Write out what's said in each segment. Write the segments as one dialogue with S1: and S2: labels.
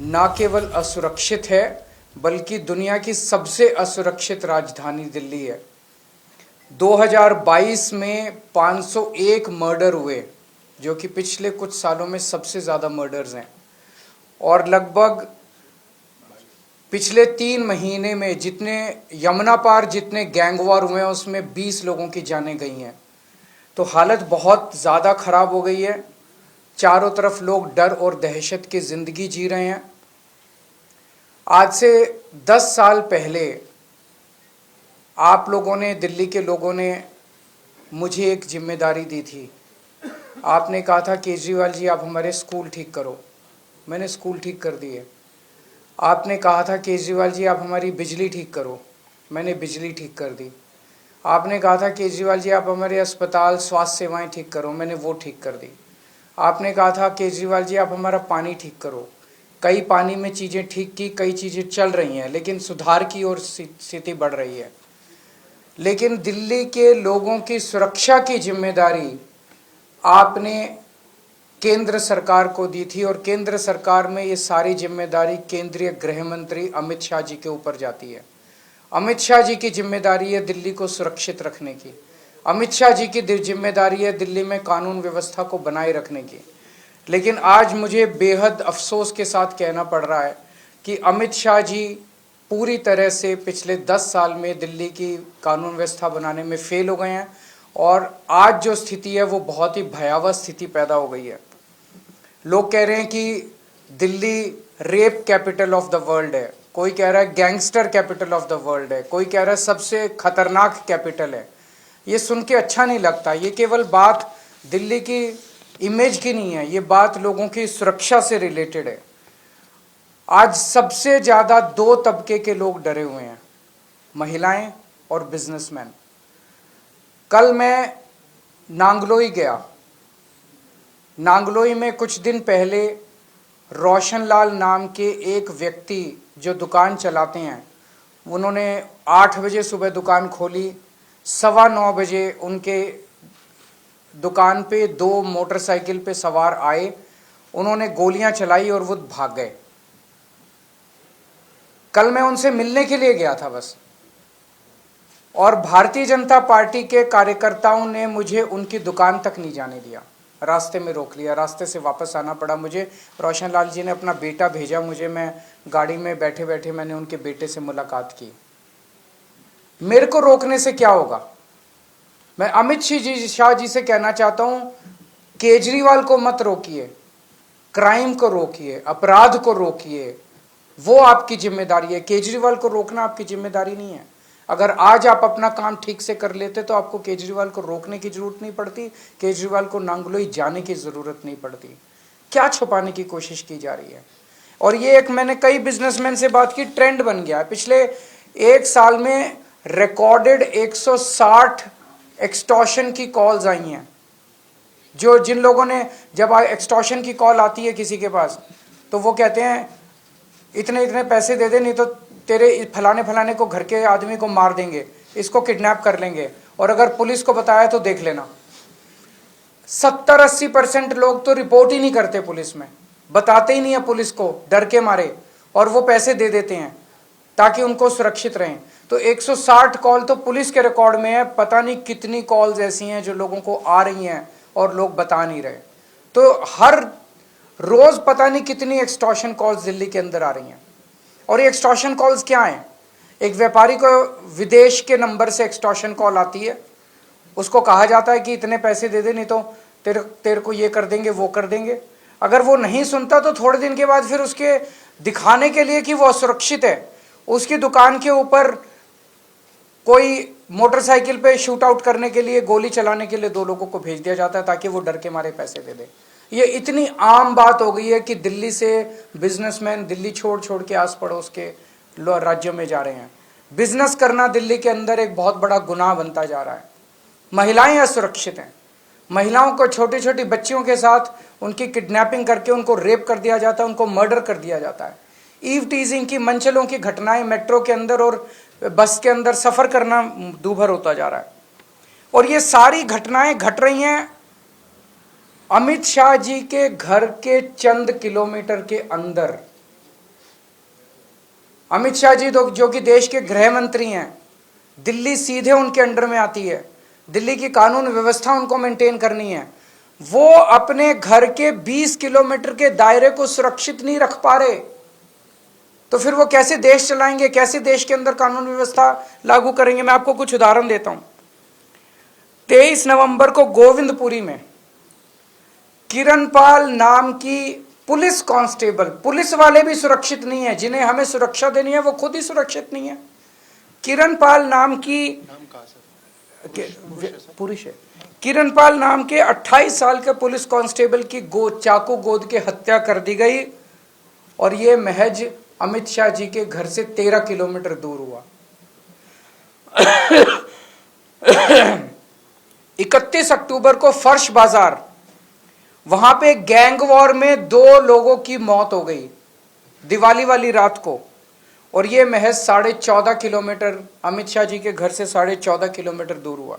S1: न केवल असुरक्षित है बल्कि दुनिया की सबसे असुरक्षित राजधानी दिल्ली है। 2022 में 501 मर्डर हुए, जो कि पिछले कुछ सालों में सबसे ज़्यादा मर्डर्स हैं। और लगभग पिछले 3 महीने में जितने यमुना पार जितने गैंग वॉर हुए हैं उसमें 20 लोगों की जानें गई हैं। तो हालत बहुत ज़्यादा ख़राब हो गई है। चारों तरफ लोग डर और दहशत की ज़िंदगी जी रहे हैं। आज से 10 साल पहले आप लोगों ने, दिल्ली के लोगों ने मुझे एक जिम्मेदारी दी थी। आपने कहा था केजरीवाल जी आप हमारे स्कूल ठीक करो। मैंने स्कूल ठीक कर दिए। आपने कहा था केजरीवाल जी आप हमारी बिजली ठीक करो। मैंने बिजली ठीक कर दी। आपने कहा था केजरीवाल जी आप हमारे अस्पताल स्वास्थ्य सेवाएं ठीक करो। मैंने वो ठीक कर दी। आपने कहा था केजरीवाल जी आप हमारा पानी ठीक करो। कई पानी में चीज़ें ठीक की, कई चीज़ें चल रही हैं, लेकिन सुधार की ओर स्थिति बढ़ रही है। लेकिन दिल्ली के लोगों की सुरक्षा की जिम्मेदारी आपने केंद्र सरकार को दी थी, और केंद्र सरकार में ये सारी जिम्मेदारी केंद्रीय गृह मंत्री अमित शाह जी के ऊपर जाती है। अमित शाह जी की जिम्मेदारी है दिल्ली को सुरक्षित रखने की। अमित शाह जी की जिम्मेदारी है दिल्ली में कानून व्यवस्था को बनाए रखने की। लेकिन आज मुझे बेहद अफसोस के साथ कहना पड़ रहा है कि अमित शाह जी पूरी तरह से पिछले 10 साल में दिल्ली की कानून व्यवस्था बनाने में फेल हो गए हैं, और आज जो स्थिति है वो बहुत ही भयावह स्थिति पैदा हो गई है। लोग कह रहे हैं कि Delhi rape capital of the world है, कोई कह रहा है gangster capital of the world है, कोई कह रहा है सबसे खतरनाक कैपिटल है। ये सुन के अच्छा नहीं लगता। ये केवल बात दिल्ली की इमेज की नहीं है, ये बात लोगों की सुरक्षा से रिलेटेड है। आज सबसे ज़्यादा 2 तबके के लोग डरे हुए हैं, महिलाएं और बिजनेसमैन। कल मैं नांगलोई गया। नांगलोई में कुछ दिन पहले रोशनलाल नाम के एक व्यक्ति जो दुकान चलाते हैं, उन्होंने 8 बजे सुबह दुकान खोली। 9:15 बजे उनके दुकान पे 2 मोटरसाइकिल पे सवार आए, उन्होंने गोलियां चलाई और वो भाग गए। कल मैं उनसे मिलने के लिए गया था बस, और भारतीय जनता पार्टी के कार्यकर्ताओं ने मुझे उनकी दुकान तक नहीं जाने दिया, रास्ते में रोक लिया। रास्ते से वापस आना पड़ा मुझे। रोशनलाल जी ने अपना बेटा भेजा मुझे, मैं गाड़ी में बैठे बैठे मैंने उनके बेटे से मुलाकात की। मेरे को रोकने से क्या होगा? मैं अमित शाह जी से कहना चाहता हूं, केजरीवाल को मत रोकिए, क्राइम को रोकिए, अपराध को रोकिए, वो आपकी जिम्मेदारी है। केजरीवाल को रोकना आपकी जिम्मेदारी नहीं है। अगर आज आप अपना काम ठीक से कर लेते तो आपको केजरीवाल को रोकने की जरूरत नहीं पड़ती, केजरीवाल को नांगलोई जाने की जरूरत नहीं पड़ती। क्या छुपाने की कोशिश की जा रही है? और ये एक, मैंने कई बिजनेसमैन से बात की, ट्रेंड बन गया है। पिछले 1 साल में रिकॉर्डेड 160 एक्सटॉर्शन की कॉल्स आई हैं। जिन लोगों ने, जब एक्सटॉर्शन की कॉल आती है किसी के पास, तो वो कहते हैं इतने इतने पैसे दे दे, नहीं तो तेरे फलाने फलाने को, घर के आदमी को मार देंगे, इसको किडनैप कर लेंगे, और अगर पुलिस को बताया तो देख लेना। 70-80% लोग तो रिपोर्ट ही नहीं करते पुलिस में, बताते ही नहीं है पुलिस को, डर के मारे, और वो पैसे दे देते हैं ताकि उनको सुरक्षित रहें। तो 160 कॉल तो पुलिस के रिकॉर्ड में है। पता नहीं कितनी कॉल्स ऐसी हैं जो लोगों को आ रही हैं और लोग बता नहीं रहे। तो हर रोज पता नहीं कितनी एक्सटॉर्शन कॉल्स दिल्ली के अंदर आ रही हैं। और ये एक्सटॉर्शन कॉल्स क्या हैं? एक व्यापारी को विदेश के नंबर से एक्सटॉर्शन कॉल आती है, उसको कहा जाता है कि इतने पैसे दे दे, नहीं तो तेरे को ये कर देंगे, वो कर देंगे। अगर वो नहीं सुनता तो थोड़े दिन के बाद फिर उसके दिखाने के लिए कि वो असुरक्षित है, उसकी दुकान के ऊपर कोई मोटरसाइकिल पे शूट आउट करने के लिए, गोली चलाने के लिए 2 लोगों को भेज दिया जाता है ताकि वो डर के मारे पैसे दे दे। ये इतनी आम बात हो गई है कि दिल्ली से बिजनेसमैन दिल्ली छोड़ छोड़ के आस पड़ोस के राज्यों में जा रहे हैं। बिजनेस करना दिल्ली के अंदर एक बहुत बड़ा गुनाह बनता जा रहा है। महिलाएं असुरक्षित हैं। महिलाओं को, छोटी छोटी बच्चियों के साथ उनकी किडनैपिंग करके उनको रेप कर दिया जाता है, उनको मर्डर कर दिया जाता है। ईव टीजिंग की, मनचलों की घटनाएं मेट्रो के अंदर और बस के अंदर सफर करना दूभर होता जा रहा है। और ये सारी घटनाएं घट रही हैं अमित शाह जी के घर के चंद किलोमीटर के अंदर। अमित शाह जी जो कि देश के गृह मंत्री हैं, दिल्ली सीधे उनके अंडर में आती है, दिल्ली की कानून व्यवस्था उनको मेंटेन करनी है। वो अपने घर के 20 किलोमीटर के दायरे को सुरक्षित नहीं रख पा रहे, तो फिर वो कैसे देश चलाएंगे, कैसे देश के अंदर कानून व्यवस्था लागू करेंगे? मैं आपको कुछ उदाहरण देता हूं। 23 नवंबर को गोविंदपुरी में किरणपाल नाम की पुलिस कांस्टेबल, पुलिस वाले भी सुरक्षित नहीं है, जिन्हें हमें सुरक्षा देनी है वो खुद ही सुरक्षित नहीं है। किरणपाल नाम की पुरुष है, किरणपाल नाम के 28 साल के पुलिस कांस्टेबल की चाकू गोद के हत्या कर दी गई, और ये महज अमित शाह जी के घर से 13 किलोमीटर दूर हुआ। 31 अक्टूबर को फर्श बाजार, वहां पे गैंग वॉर में 2 लोगों की मौत हो गई दिवाली वाली रात को, और ये महज 14.5 किलोमीटर अमित शाह जी के घर से 14.5 किलोमीटर दूर हुआ।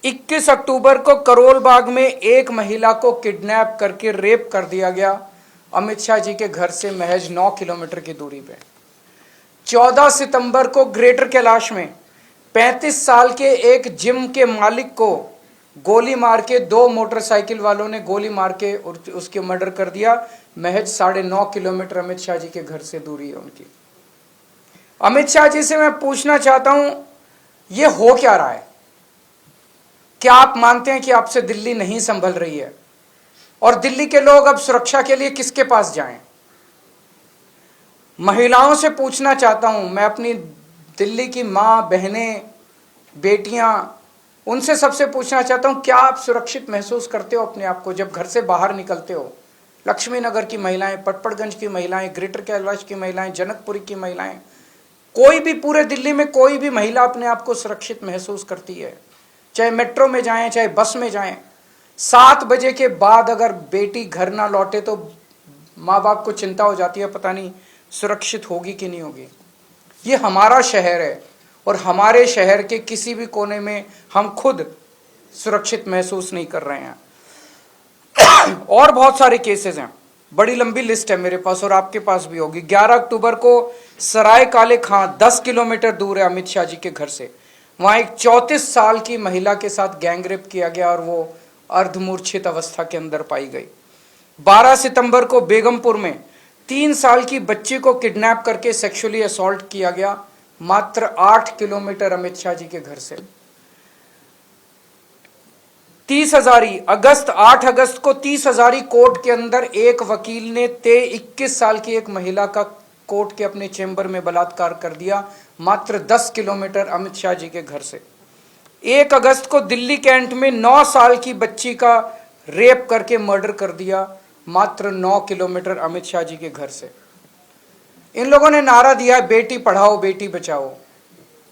S1: 21 अक्टूबर को करोल बाग में एक महिला को किडनैप करके रेप कर दिया गया, अमित शाह जी के घर से महज 9 किलोमीटर की दूरी पे। 14 सितंबर को ग्रेटर कैलाश में 35 साल के एक जिम के मालिक को गोली मार के 2 मोटरसाइकिल वालों ने गोली मार के उसके मर्डर कर दिया, महज 9.5 किलोमीटर अमित शाह जी के घर से दूरी है उनकी। अमित शाह जी से मैं पूछना चाहता हूं, ये हो क्या रहा है? क्या आप मानते हैं कि आपसे दिल्ली नहीं संभल रही है? और दिल्ली के लोग अब सुरक्षा के लिए किसके पास जाएं? महिलाओं से पूछना चाहता हूं, मैं अपनी दिल्ली की मां, बहनें, बेटियां, उनसे सबसे पूछना चाहता हूं, क्या आप सुरक्षित महसूस करते हो अपने आप को जब घर से बाहर निकलते हो? लक्ष्मी नगर की महिलाएं, पटपड़गंज की महिलाएं, ग्रेटर कैलाश की महिलाएं, जनकपुरी की महिलाएं, कोई भी पूरे दिल्ली में कोई भी महिला अपने आप को सुरक्षित महसूस करती है, चाहे मेट्रो में जाएं, चाहे बस में जाएं। 7 बजे के बाद अगर बेटी घर ना लौटे तो माँ बाप को चिंता हो जाती है, पता नहीं सुरक्षित होगी कि नहीं होगी। ये हमारा शहर है, और हमारे शहर के किसी भी कोने में हम खुद सुरक्षित महसूस नहीं कर रहे हैं। और बहुत सारे केसेस हैं, बड़ी लंबी लिस्ट है मेरे पास और आपके पास भी होगी। 11 अक्टूबर को सराय काले खां 10 किलोमीटर दूर है अमित शाह जी के घर से, वहां एक 34 साल की महिला के साथ गैंगरेप किया गया और वो अर्धमूर्छित अवस्था के अंदर पाई गई। 12 सितंबर को बेगमपुर में 3 साल की बच्ची को किडनैप करके सेक्सुअली असॉल्ट किया गया, मात्र 8 किलोमीटर अमित शाह जी के घर से। 30 हजारी अगस्त 8 अगस्त को 30 हजारी कोर्ट के अंदर एक वकील ने 21 साल की एक महिला का कोर्ट के अपने चेंबर में बलात्कार कर दिया, मात्र 10 किलोमीटर अमित शाह जी के घर से। 1 अगस्त को दिल्ली कैंट में 9 साल की बच्ची का रेप करके मर्डर कर दिया, मात्र 9 किलोमीटर अमित शाह जी के घर से। इन लोगों ने नारा दिया, बेटी पढ़ाओ बेटी बचाओ।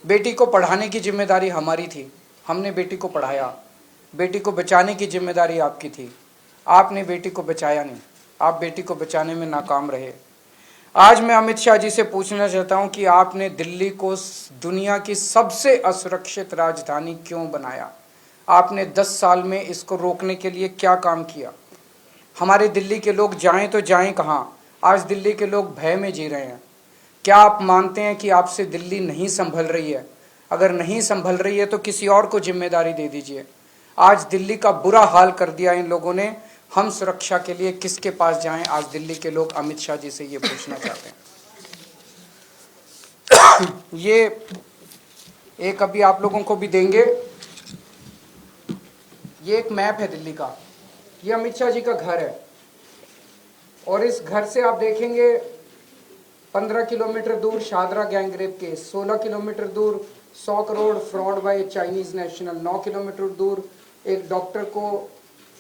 S1: बेटी को पढ़ाने की जिम्मेदारी हमारी थी, हमने बेटी को पढ़ाया। बेटी को बचाने की जिम्मेदारी आपकी थी, आपने बेटी को बचाया नहीं, आप बेटी को बचाने में नाकाम रहे। आज मैं अमित शाह जी से पूछना चाहता हूं कि आपने दिल्ली को दुनिया की सबसे असुरक्षित राजधानी क्यों बनाया? आपने 10 साल में इसको रोकने के लिए क्या काम किया? हमारे दिल्ली के लोग जाएं तो जाएं कहां? आज दिल्ली के लोग भय में जी रहे हैं। क्या आप मानते हैं कि आपसे दिल्ली नहीं संभल रही है? अगर नहीं संभल रही है तो किसी और को जिम्मेदारी दे दीजिए। आज दिल्ली का बुरा हाल कर दिया इन लोगों ने, हम सुरक्षा के लिए किसके पास जाएं? आज दिल्ली के लोग अमित शाह जी से ये पूछना चाहते हैं। ये एक अभी आप लोगों को भी देंगे, ये एक मैप है दिल्ली का, ये अमित शाह जी का घर है, और इस घर से आप देखेंगे 15 किलोमीटर दूर शादरा गैंगरेप केस, 16 किलोमीटर दूर 100 crore fraud bye Chinese national, 9 kilometre दूर एक डॉक्टर को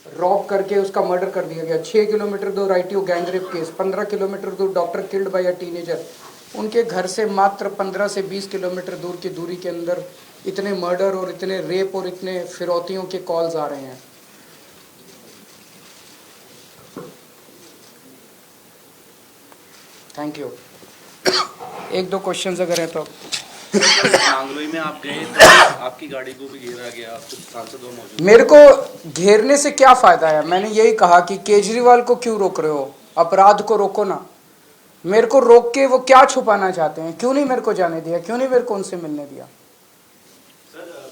S1: रॉब करके उसका मर्डर कर दिया गया, 6 किलोमीटर दूर आईटीओ गैंगरेप केस, 15 किलोमीटर दूर doctor killed by a teenager. उनके घर से मात्र 15 से 20 किलोमीटर दूर की दूरी के अंदर इतने मर्डर और इतने रेप और इतने फिरौतियों के कॉल्स आ रहे हैं। Thank you. 1-2 क्वेश्चंस अगर है तो।
S2: नांगलोई में आप गए तो आपकी गाड़ी को भी घेरा गया, कुछ सांसद मौजूद।
S1: मेरे को घेरने से क्या फायदा है? मैंने यही कहा कि केजरीवाल को क्यों रोक रहे हो, अपराध को रोको ना। मेरे को रोक के वो क्या छुपाना चाहते हैं, क्यों नहीं मेरे को जाने दिया, क्यों नहीं मेरे को उनसे मिलने दिया।